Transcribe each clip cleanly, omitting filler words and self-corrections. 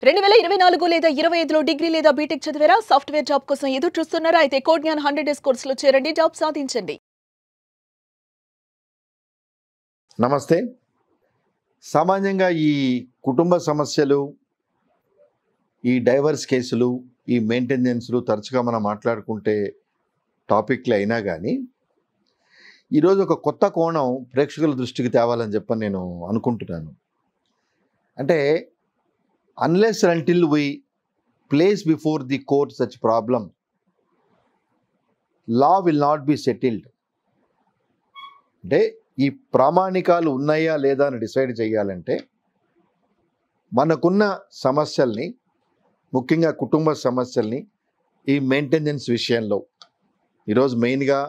2024 లేదా 25లో డిగ్రీ లేదా బీటెక్ చదివారా? సాఫ్ట్‌వేర్ జాబ్ కోసం ఎదురు చూస్తున్నారా? అయితే కోడ్ జ్ఞాన్ 100 డేస్ కోర్సులో చేరండి, జాబ్ సాధించండి. నమస్తే. సామాన్యంగా ఈ కుటుంబ సమస్యలు, ఈ డైవర్స్ కేసులు, ఈ మెయింటెనెన్స్‌లు తరచుగా మనం మాట్లాడుకుంటే టాపిక్‌లే అయినా గానీ, ఈరోజు ఒక కొత్త కోణం ప్రేక్షకుల దృష్టికి తేవాలని చెప్పని నేను అనుకుంటున్నాను. అంటే unless until we place before the court such problem, law will not be settled. అంటే ఈ ప్రామాణికాలు ఉన్నాయా లేదా అని డిసైడ్ చేయాలంటే మనకున్న సమస్యల్ని, ముఖ్యంగా కుటుంబ సమస్యల్ని, ఈ మెయింటెనెన్స్ విషయంలో ఈరోజు మెయిన్గా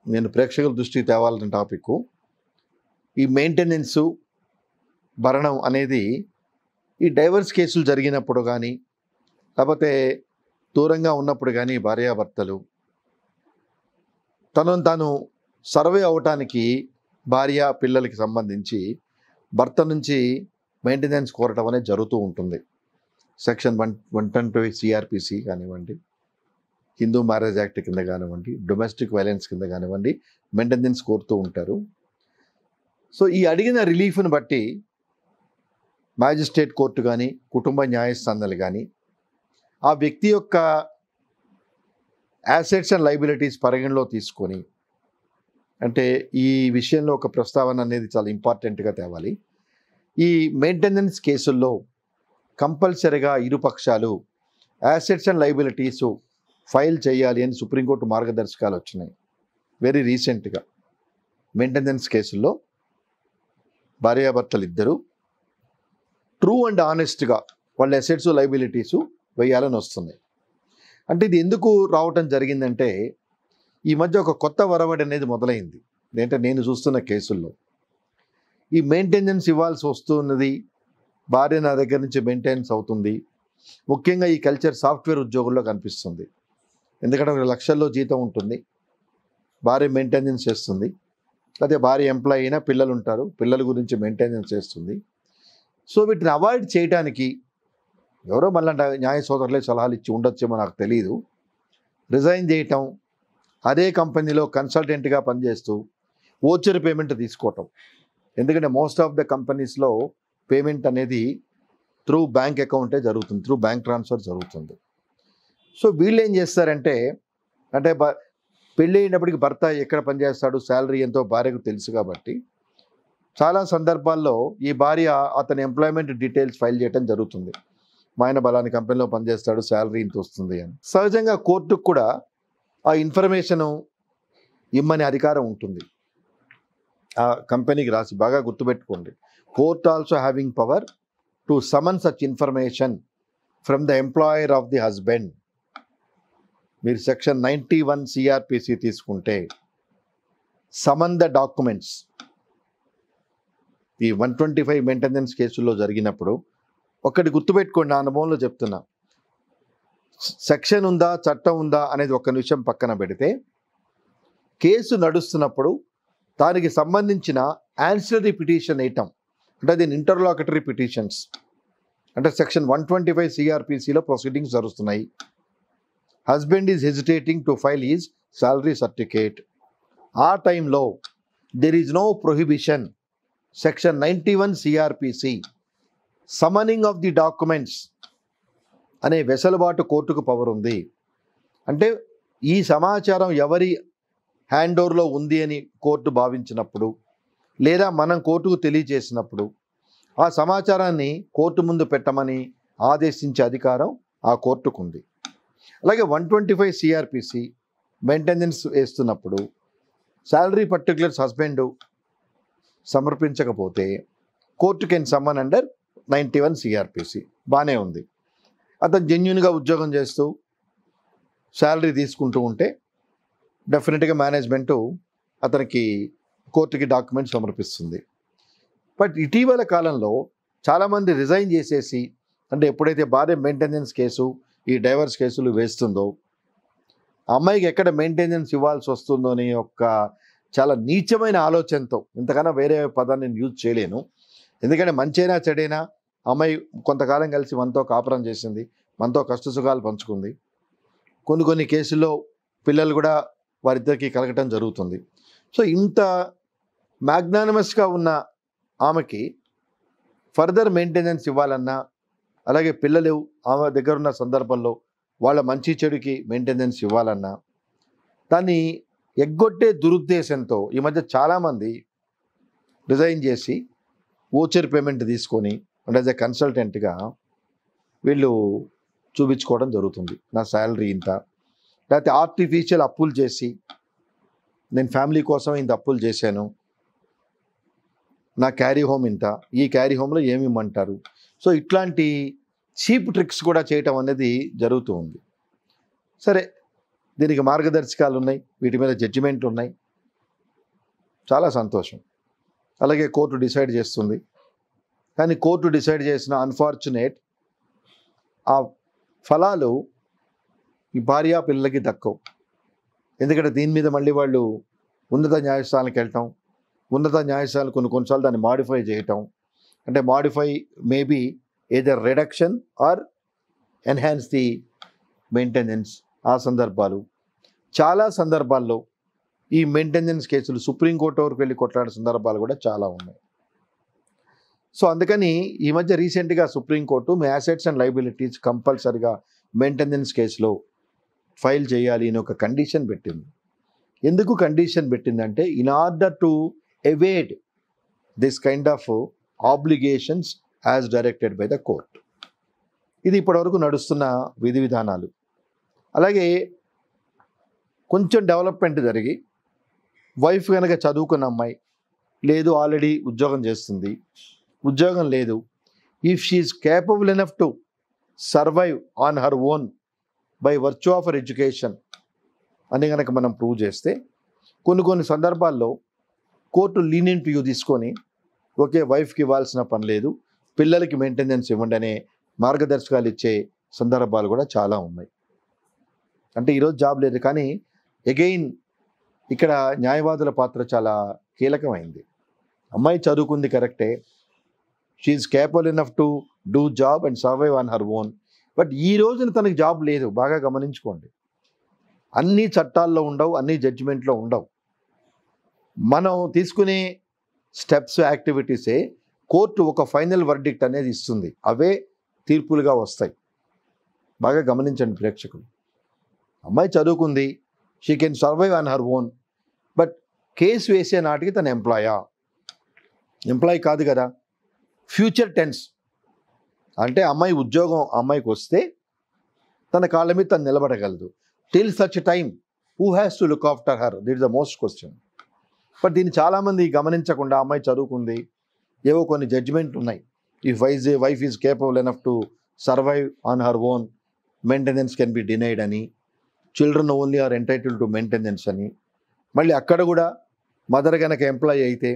నేను ప్రేక్షకుల దృష్టికి తేవాలన్న టాపిక్ ఈ మెయింటెనెన్సు భరణం అనేది ఈ డైవర్స్ కేసులు జరిగినప్పుడు కానీ, లేకపోతే దూరంగా ఉన్నప్పుడు కానీ భార్యాభర్తలు తనను తాను సర్వే అవటానికి భార్య పిల్లలకి సంబంధించి భర్త నుంచి మెయింటెనెన్స్ కోరటం అనేది జరుగుతూ ఉంటుంది. సెక్షన్ 120 సిఆర్పిసి కానివ్వండి, హిందూ మ్యారేజ్ యాక్ట్ కింద కానివ్వండి, డొమెస్టిక్ వైలెన్స్ కింద కానివ్వండి, మెయింటెనెన్స్ కోరుతూ ఉంటారు. సో ఈ అడిగిన రిలీఫ్ని బట్టి మ్యాజిస్ట్రేట్ కోర్టు కానీ, కుటుంబ న్యాయస్థానాలు కానీ ఆ వ్యక్తి యొక్క యాసెట్స్ అండ్ లైబిలిటీస్ పరిగణలో తీసుకొని, అంటే ఈ విషయంలో ఒక ప్రస్తావన అనేది చాలా ఇంపార్టెంట్గా తేవాలి. ఈ మెయింటెనెన్స్ కేసుల్లో కంపల్సరిగా ఇరుపక్షాలు యాసెట్స్ అండ్ లైబిలిటీస్ ఫైల్ చేయాలి అని సుప్రీంకోర్టు మార్గదర్శకాలు వచ్చినాయి వెరీ రీసెంట్గా. మెయింటెనెన్స్ కేసుల్లో భార్యాభర్తలు ఇద్దరు ట్రూ అండ్ ఆనెస్ట్గా వాళ్ళ అసెట్స్ లైబిలిటీస్ వేయాలని వస్తుంది. అంటే ఇది ఎందుకు రావటం జరిగిందంటే, ఈ మధ్య ఒక కొత్త వరవడి అనేది మొదలైంది. ఏంటంటే నేను చూస్తున్న కేసుల్లో ఈ మెయింటెనెన్స్ ఇవ్వాల్సి వస్తున్నది, భార్య నా దగ్గర నుంచి మెయింటెనెన్స్ అవుతుంది. ముఖ్యంగా ఈ కల్చర్ సాఫ్ట్వేర్ ఉద్యోగుల్లో కనిపిస్తుంది. ఎందుకంటే ఒక లక్షల్లో జీతం ఉంటుంది, భార్య మెయింటెనెన్స్ చేస్తుంది. అదే భార్య ఎంప్లాయీ అయినా పిల్లలు ఉంటారు, పిల్లల గురించి మెయింటెనెన్స్ చేస్తుంది. సో వీటిని అవాయిడ్ చేయడానికి ఎవరో మళ్ళీ న్యాయ సోదరులే సలహాలు ఇచ్చి ఉండొచ్చేమో నాకు తెలియదు, రిజైన్ చేయటం, అదే కంపెనీలో కన్సల్టెంట్గా పనిచేస్తూ ఓచర్ పేమెంట్ తీసుకోవటం. ఎందుకంటే మోస్ట్ ఆఫ్ ద కంపెనీస్లో పేమెంట్ అనేది త్రూ బ్యాంక్ అకౌంటే జరుగుతుంది, త్రూ బ్యాంక్ ట్రాన్స్ఫర్ జరుగుతుంది. సో వీళ్ళు ఏం చేస్తారంటే, అంటే పెళ్ళి అయినప్పటికీ భర్త ఎక్కడ పనిచేస్తాడు, శాలరీ ఎంతో భార్యకు తెలుసు కాబట్టి చాలా సందర్భాల్లో ఈ భార్య అతని ఎంప్లాయ్మెంట్ డీటెయిల్స్ ఫైల్ చేయడం జరుగుతుంది. మా ఆయన బలాని కంపెనీలో పనిచేస్తాడు, శాలరీ ఇంత వస్తుంది అని. సహజంగా కోర్టుకు కూడా ఆ ఇన్ఫర్మేషను ఇమ్మని అధికారం ఉంటుంది ఆ కంపెనీకి రాసి. బాగా గుర్తుపెట్టుకోండి, court also having power to summon such information from the employer of the husband. మీరు సెక్షన్ 91 సిఆర్పిసి తీసుకుంటే సమన్ ద డాక్యుమెంట్స్, ఈ 125 మెయింటెనెన్స్ కేసుల్లో జరిగినప్పుడు ఒక్కటి గుర్తుపెట్టుకోండి, నా అనుభవంలో చెప్తున్నా. సెక్షన్ ఉందా, చట్టం ఉందా అనేది ఒక్క నిమిషం పక్కన పెడితే, కేసు నడుస్తున్నప్పుడు దానికి సంబంధించిన యాన్సిలరీ పిటిషన్ వేయటం, అంటే దీని ఇంటర్లాకటరీ పిటిషన్స్, అంటే సెక్షన్ 125 సిఆర్పిసిలో ప్రొసీడింగ్స్ జరుగుతున్నాయి. Husband is hesitating to file is salary certificate. ఆ టైంలో there is no prohibition, section 91 CrPC summoning of the documents అనే వెసులుబాటు కోర్టుకు పవర్ ఉంది. అంటే ఈ సమాచారం ఎవరి హ్యాండ్ ఓవర్లో ఉంది అని కోర్టు భావించినప్పుడు, లేదా మనం కోర్టుకు తెలియజేసినప్పుడు ఆ సమాచారాన్ని కోర్టు ముందు పెట్టమని ఆదేశించే అధికారం ఆ కోర్టుకు ఉంది. అలాగే 125 సిఆర్పిసి మెయింటెనెన్స్ వేస్తున్నప్పుడు శాలరీ పర్టికులర్స్ హస్బెండ్ సమర్పించకపోతే court can summon under 91 CrPC. బాగానే ఉంది. అతను జెన్యున్గా ఉద్యోగం చేస్తూ శాలరీ తీసుకుంటూ ఉంటే డెఫినెట్గా మేనేజ్మెంటు అతనికి కోర్టుకి డాక్యుమెంట్ సమర్పిస్తుంది. బట్ ఇటీవల కాలంలో చాలామంది రిజైన్ చేసేసి, అంటే ఎప్పుడైతే భార్య మెయింటెనెన్స్ కేసు, ఈ డైవర్స్ కేసులు వేస్తుందో, ఆ అమ్మాయికి ఎక్కడ మెయింటెనెన్స్ ఇవ్వాల్సి వస్తుందో అని ఒక చాలా నీచమైన ఆలోచనతో, ఇంతకన్నా వేరే పదాన్ని నేను యూజ్ చేయలేను, ఎందుకంటే మంచైనా చెడైనా అమ్మాయి కొంతకాలం కలిసి మనతో కాపురం చేసింది, మనతో కష్టసుఖాలు పంచుకుంది. కొన్ని కేసుల్లో పిల్లలు కూడా వారిద్దరికీ కలగటం జరుగుతుంది. సో ఇంత మ్యాగ్నానిమస్గా ఉన్న ఆమెకి ఫర్దర్ మెయింటెనెన్స్ ఇవ్వాలన్నా, అలాగే పిల్లలు ఆమె దగ్గర ఉన్న సందర్భంలో వాళ్ళ మంచి చెడుకి మెయింటెనెన్స్ ఇవ్వాలన్నా, దాన్ని ఎగ్గొట్టే దురుద్దేశంతో ఈ మధ్య చాలామంది రిజైన్ చేసి ఓచర్ పేమెంట్ తీసుకొని అంటే యాజ్ ఎ కన్సల్టెంట్గా వీళ్ళు చూపించుకోవడం జరుగుతుంది. నా శాలరీ ఇంత, లేకపోతే ఆర్టిఫిషియల్ అప్పులు చేసి నేను ఫ్యామిలీ కోసం ఇంత అప్పులు చేశాను, నా క్యారీ హోమ్ ఇంత, ఈ క్యారీ హోమ్లో ఏమి ఇమ్మంటారు. సో ఇట్లాంటి చీప్ ట్రిక్స్ కూడా చేయటం అనేది జరుగుతూ ఉంది. సరే, దీనికి మార్గదర్శకాలు ఉన్నాయి, వీటి మీద జడ్జిమెంట్లు ఉన్నాయి, చాలా సంతోషం. అలాగే కోర్టు డిసైడ్ చేస్తుంది. కానీ కోర్టు డిసైడ్ చేసిన అన్ఫార్చునేట్ ఆ ఫలాలు ఈ భార్య పిల్లలకి దక్కవు. ఎందుకంటే దీని మీద మళ్ళీ వాళ్ళు ఉన్నత న్యాయస్థానానికి వెళ్ళటం, ఉన్నత న్యాయస్థానాలు కొన్నిసార్లు దాన్ని మాడిఫై చేయటం, అంటే modify maybe either reduction or enhance the maintenance. ఆ సందర్భాలు, చాలా సందర్భాల్లో ఈ మెయింటెనెన్స్ కేసులు సుప్రీంకోర్టు వరకు వెళ్ళి కొట్లాడే సందర్భాలు కూడా చాలా ఉన్నాయి. సో అందుకని ఈ మధ్య రీసెంట్గా సుప్రీంకోర్టు మీ అసెట్స్ అండ్ లయబిలిటీస్ కంపల్సరిగా మెయింటెనెన్స్ కేసులో ఫైల్ చేయాలి అని ఒక కండిషన్ పెట్టింది. ఎందుకు కండిషన్ పెట్టిందంటే in order to evade this kind of obligations as directed by the court. ఇది ఇప్పటివరకు నడుస్తున్న విధి విధానాలు. అలాగే కొంచెం డెవలప్మెంట్ జరిగి వైఫ్ కనుక చదువుకున్న అమ్మాయి లేదు, ఆల్రెడీ ఉద్యోగం చేస్తుంది, ఉద్యోగం లేదు, if she is capable enough to survive on her own by virtue of her education అని కనుక మనం ప్రూవ్ చేస్తే కొన్ని సందర్భాల్లో కోర్టు లీనియంట్ వ్యూ తీసుకొని ఓకే వైఫ్కి ఇవ్వాల్సిన పని లేదు, పిల్లలకి మెయింటెనెన్స్ ఇవ్వండి అనే మార్గదర్శకాలు ఇచ్చే సందర్భాలు కూడా చాలా ఉన్నాయి. అంటే ఈరోజు జాబ్ లేదు, కానీ అగైన్ ఇక్కడ న్యాయవాదుల పాత్ర చాలా కీలకమైంది. అమ్మాయి చదువుకుంది కరెక్టే, she is capable enough to do job and survive on her own, but ఈ రోజున తనకి జాబ్ లేదు. బాగా గమనించుకోండి, అన్ని చట్టాల్లో ఉండవు, అన్ని జడ్జిమెంట్లో ఉండవు. మనం తీసుకునే స్టెప్స్, యాక్టివిటీసే కోర్టు ఒక ఫైనల్ వర్డిక్ట్ అనేది ఇస్తుంది, అవే తీర్పులుగా వస్తాయి. బాగా గమనించండి ప్రేక్షకులు. అమ్మాయి చదువుకుంది, she can survive on her own, but case వేసే నాటికి తన ఎంప్లాయీ కాదు కదా, ఫ్యూచర్ టెన్స్. అంటే అమ్మాయి ఉద్యోగం అమ్మాయికి వస్తే తన కాళ్ళ మీద తను నిలబడగలదు. Till such time who has to look after her, that is the most question. But దీన్ని చాలామంది గమనించకుండా అమ్మాయి చదువుకుంది, ఏవో కొన్ని జడ్జిమెంట్ ఉన్నాయి, if wife is capable enough to survive on her own, maintenance can be denied అని, children only are entitle to maintenance అని. మళ్ళీ అక్కడ కూడా మదర్ కనుక ఎంప్లాయీ అయితే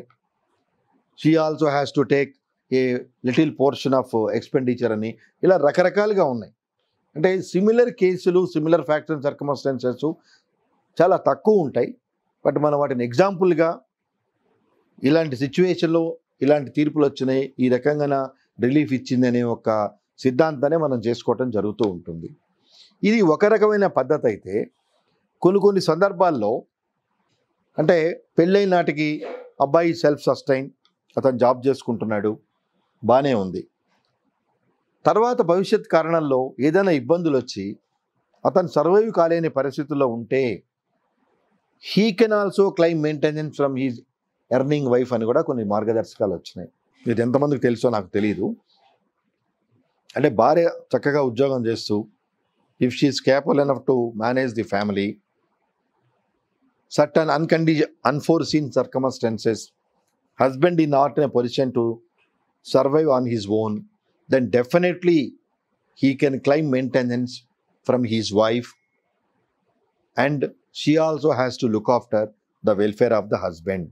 she also has to take a little portion of expenditure అని. ఇలా రకరకాలుగా ఉన్నాయి. అంటే సిమిలర్ కేసులు, సిమిలర్ ఫ్యాక్ట్స్ అండ్ సర్కమ్స్టాన్సెస్ చాలా తక్కువ ఉంటాయి. బట్ మనం వాటిని ఎగ్జాంపుల్గా ఇలాంటి సిచ్యువేషన్లో ఇలాంటి తీర్పులు వచ్చినాయి, ఈ రకంగా రిలీఫ్ ఇచ్చింది అనే ఒక సిద్ధాంతాన్ని మనం చేసుకోవటం జరుగుతూ ఉంటుంది. ఇది ఒక రకమైన పద్ధతి అయితే కొన్ని సందర్భాల్లో అంటే పెళ్ళైన నాటికి అబ్బాయి సెల్ఫ్ సస్టైన్, అతను జాబ్ చేసుకుంటున్నాడు, బాగానే ఉంది. తర్వాత భవిష్యత్ కారణంలో ఏదైనా ఇబ్బందులు వచ్చి అతను సర్వైవ్ కాలేని పరిస్థితుల్లో ఉంటే he can also claim maintenance from his earning wife అని కూడా కొన్ని మార్గదర్శకాలు వచ్చినాయి. ఇది ఎంతమందికి తెలుసో నాకు తెలియదు. అంటే భార్య చక్కగా ఉద్యోగం చేస్తూ if she is capable enough to manage the family, certain unforeseen circumstances, husband is not in a position to survive on his own, then definitely he can claim maintenance from his wife, and she also has to look after the welfare of the husband.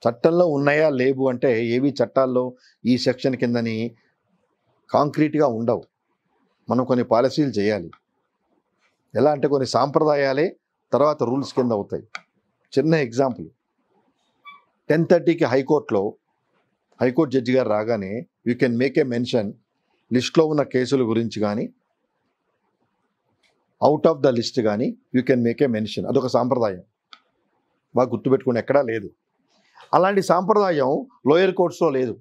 చట్టంలో ఉన్నాయా లేవు అంటే ఏవి చట్టాల్లో ఈ section కిందని కాంక్రీట్గా ఉండవు. మనం కొన్ని పాలసీలు చేయాలి. ఎలా అంటే కొన్ని సాంప్రదాయాలే తర్వాత రూల్స్ కింద అవుతాయి. చిన్న ఎగ్జాంపుల్, 10:30కి హైకోర్టు జడ్జి గారు రాగానే you can make a mention లిస్ట్లో ఉన్న కేసుల గురించి కానీ అవుట్ ఆఫ్ ద లిస్ట్ కానీ you can make a mention. అదొక సాంప్రదాయం, బాగా గుర్తుపెట్టుకుని ఎక్కడా లేదు. అలాంటి సాంప్రదాయం లోయర్ కోర్ట్స్లో లేదు.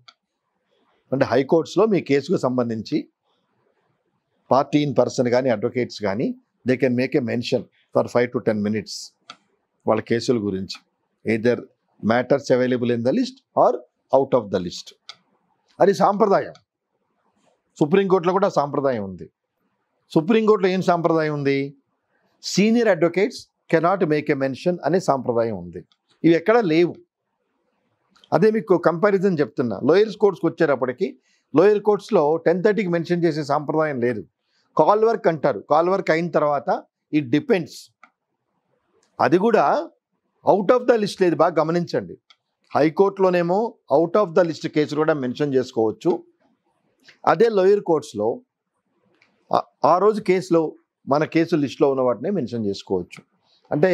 అంటే హైకోర్ట్స్లో మీ కేసుకు సంబంధించి పార్టీ ఇన్ పర్సన్ కానీ అడ్వకేట్స్ కానీ they can make a mention for 5 to 10 minutes వాళ్ళ కేసుల గురించి, either matters available in the list or out of the list. అది సాంప్రదాయం. సుప్రీంకోర్టులో కూడా సాంప్రదాయం ఉంది. సుప్రీంకోర్టులో ఏం సాంప్రదాయం ఉంది? Senior advocates cannot make a mention అనే సాంప్రదాయం ఉంది. ఇవి ఎక్కడా లేవు. అదే మీకు కంపారిజన్ చెప్తున్నా. లోయర్ కోర్ట్స్కి వచ్చేటప్పటికి లోయర్ కోర్ట్స్లో 10:30కి మెన్షన్ చేసే సాంప్రదాయం లేదు. కాల్ వర్క్ అంటారు. కాల్ వర్క్ అయిన తర్వాత ఇట్ డిపెండ్స్. అది కూడా అవుట్ ఆఫ్ ద లిస్ట్ లేదు, బాగా గమనించండి. హైకోర్టులోనేమో అవుట్ ఆఫ్ ద లిస్ట్ కేసులు కూడా మెన్షన్ చేసుకోవచ్చు. అదే లోయర్ కోర్ట్స్లో ఆ రోజు కేసులో మన కేసు లిస్ట్లో ఉన్న వాటినే మెన్షన్ చేసుకోవచ్చు. అంటే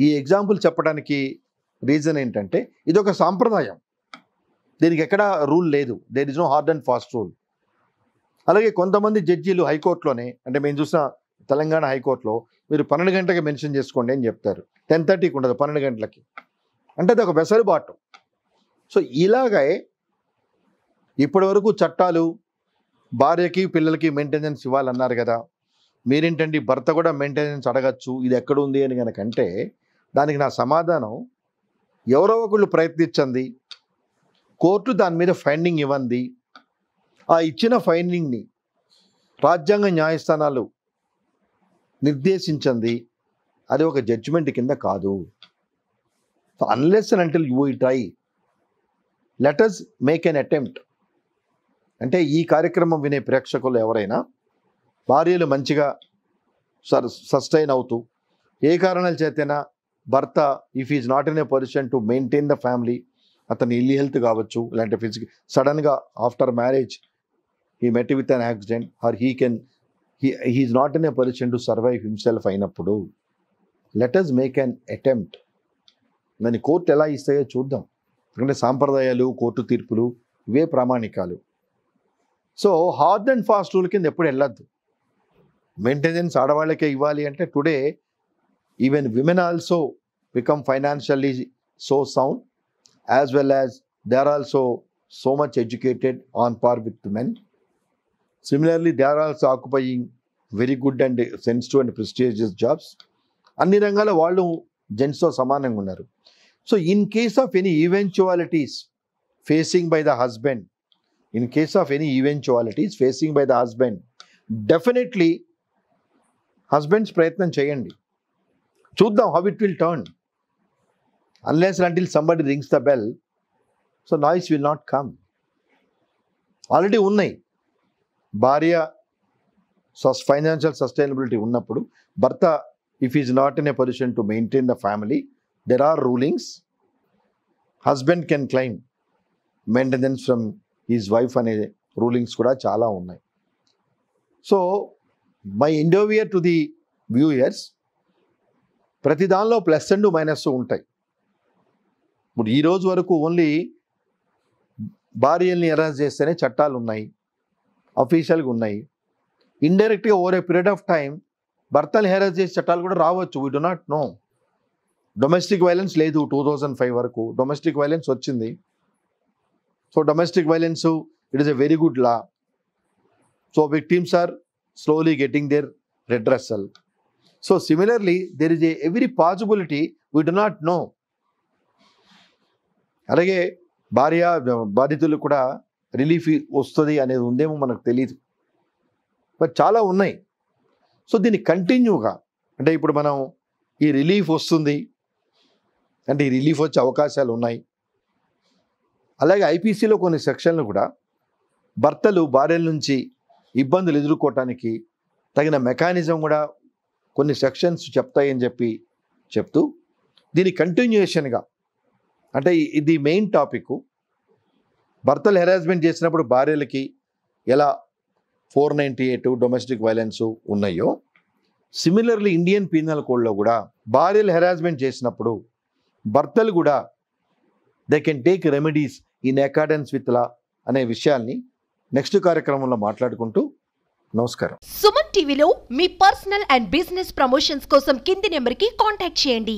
ఈ ఎగ్జాంపుల్ చెప్పడానికి రీజన్ ఏంటంటే ఇది ఒక సాంప్రదాయం, దీనికి ఎక్కడ రూల్ లేదు. There is no hard and fast rule. అలాగే కొంతమంది జడ్జీలు హైకోర్టులోనే, అంటే మేము చూసిన తెలంగాణ హైకోర్టులో మీరు 12 గంటలకి మెన్షన్ చేసుకోండి అని చెప్తారు. 10:30కి ఉండదు, 12 గంటలకి. అంటే అది ఒక వెసలుబాటు. సో ఇలాగే ఇప్పటి వరకు చట్టాలు భార్యకి పిల్లలకి మెయింటెనెన్స్ ఇవ్వాలన్నారు కదా, మీరేంటండి భర్త కూడా మెయింటెనెన్స్ అడగచ్చు, ఇది ఎక్కడ ఉంది అని కనుకంటే దానికి నా సమాధానం, ఎవరో ఒకళ్ళు ప్రయత్నించండి, కోర్టు దాని మీద ఫైండింగ్ ఇవ్వండి, ఆ ఇచ్చిన ఫైండింగ్ని రాజ్యాంగ న్యాయస్థానాలు నిర్దేశించండి, అది ఒక జడ్జిమెంట్ కింద కాదు. Unless and until you try, let us make an attempt. అంటే ఈ కార్యక్రమం వినే ప్రేక్షకులు ఎవరైనా భార్యలు మంచిగా సస్టైన్ అవుతూ ఏ కారణాల చేతైనా భర్త if is not in a position to maintain the family, అతని ఇల్ హెల్త్ కావచ్చు, ఇలాంటి ఫిజికల్ సడన్గా after marriage he met with an accident or he is not in a position to survive himself అయినప్పుడు let us make an attempt. దాన్ని court ఎలా ఇస్తాయో చూద్దాం. ఎందుకంటే సాంప్రదాయాలు, కోర్టు తీర్పులు ఇవే ప్రామాణికాలు. So hard and fast rule కింద ఎప్పుడు వెళ్ళొద్దు. మెయింటెనెన్స్ ఆడవాళ్ళకే ఇవ్వాలి అంటే today even women also become financially so sound as well as they are also so much educated on par with men. Similarly they are also occupying very good and sensitive and prestigious jobs. అన్ని రంగాల్లో వాళ్ళు జెంట్స్తో సమానంగా ఉన్నారు. So in case of any eventualities facing by the husband, definitely husbands ప్రయత్నం చేయండి, చూద్దాం how it will turn. Unless until somebody rings the bell, so noise will not come. Already ఉన్నాయి. భార్య ఫైనాన్షియల్ సస్టైనబిలిటీ ఉన్నప్పుడు భర్త if is not in a position to maintain the family, there are rulings. Husband can claim maintenance from his wife అనే rulings కూడా చాలా ఉన్నాయి. So my endeavour to the viewers, ప్రతి దానిలో ప్లస్ అండ్ మైనస్ ఉంటాయి. ఇప్పుడు ఈ రోజు వరకు ఓన్లీ భార్యల్ని అరెస్ట్ చేస్తేనే చట్టాలు ఉన్నాయి, అఫీషియల్గా ఉన్నాయి. ఇండైరెక్ట్గా over a period of time భర్తలు హెరాస్ చేసే చట్టాలు కూడా రావచ్చు. We do not know. Domestic violence లేదు 2005 వరకు. డొమెస్టిక్ వైలెన్స్ వచ్చింది. So domestic violence it is a very good law. So victims are slowly getting their redressal. So similarly, there is every possibility we do not know. అలాగే భార్య బాధితులు కూడా relief వస్తుంది అనేది ఉందేమో మనకు తెలియదు, బట్ చాలా ఉన్నాయి. సో దీన్ని కంటిన్యూగా, అంటే ఇప్పుడు మనం ఈ రిలీఫ్ వస్తుంది అంటే ఈ రిలీఫ్ వచ్చే అవకాశాలు ఉన్నాయి. అలాగే ఐపీసీలో కొన్ని సెక్షన్లు కూడా భర్తలు భార్యల నుంచి ఇబ్బందులు ఎదుర్కోవటానికి తగిన మెకానిజం కూడా కొన్ని సెక్షన్స్ చెప్తాయని చెప్తూ దీని కంటిన్యూయేషన్గా, అంటే ఇది మెయిన్ టాపిక్. భర్తలు హెరాస్మెంట్ చేసినప్పుడు భార్యలకి ఎలా 498 డొమెస్టిక్ వైలెన్స్ ఉన్నాయో, సిమిలర్లీ ఇండియన్ పీనల్ కోడ్లో కూడా భార్యలు హెరాస్మెంట్ చేసినప్పుడు భర్తలు కూడా they can take remedies in accordance with law అనే విషయాల్ని నెక్స్ట్ కార్యక్రమంలో మాట్లాడుకుంటూ నమస్కారం. సుమన్ టీవీలో మీ పర్సనల్ అండ్ బిజినెస్ ప్రమోషన్స్ కోసం కింది నెంబర్కి కాంటాక్ట్ చేయండి.